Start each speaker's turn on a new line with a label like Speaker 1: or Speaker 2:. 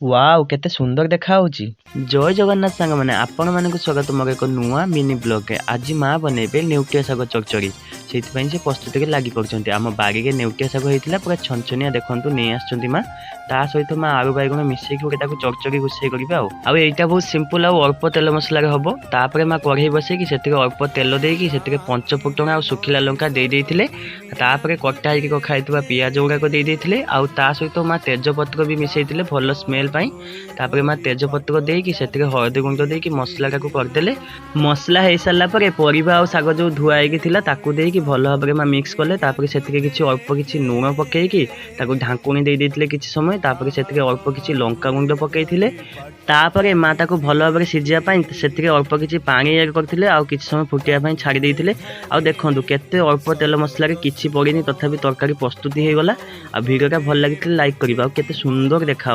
Speaker 1: Wow केते सुंदर देखा होची। जय जगन्नाथ सांग मैंने आपण मानक स्वागत मोर एक नुआ मिनी ब्लॉग के आज माँ बनइबे नेउटिया शाग चरचरी से प्रस्तुति के लगी पड़ते आम बाड़ी में नेउटिया शाग होता पूरा छनछनिया देखु नहीं आसुँच माँ ता सहित माँ आलू बैगण मिसेक चरचरी गुसई करेंगे आईटा बहुत सिंपल अल्प तेल मसलार हम तापर माँ कढ़ई बसैकी से अल्प तेल देकी से पंचफुटण आ सुखिला लंका देते तापर कटा हो खाई पिज गुड़ाक देते आउ ता सहित माँ तेजपत्र भी मिसई भल स्मेल तापर माँ तेजपत्र देकी से हलदी गुंड देकी मसला करदे मसला हो सारा परिवा और शाग जो धुआई थी भल भाव में मिक्स कले से किसी अल्प किसी लुण पकईकी ढाकुणी देते किसी समय तापर से अल्प किसी लंका गुंड पकई तापर माँ ताको भल भाव में सीझापी से अल्प किसी पानी ऐड करते आउ किसी समय फुटिया छाड़ी देते आउ देखो केते अल्प तेल मसला किसी पड़नी तथापि तरकारी प्रस्तुति हो गला। वीडियोटा भल लगी लाइक करिबा। केते सुंदर देखा।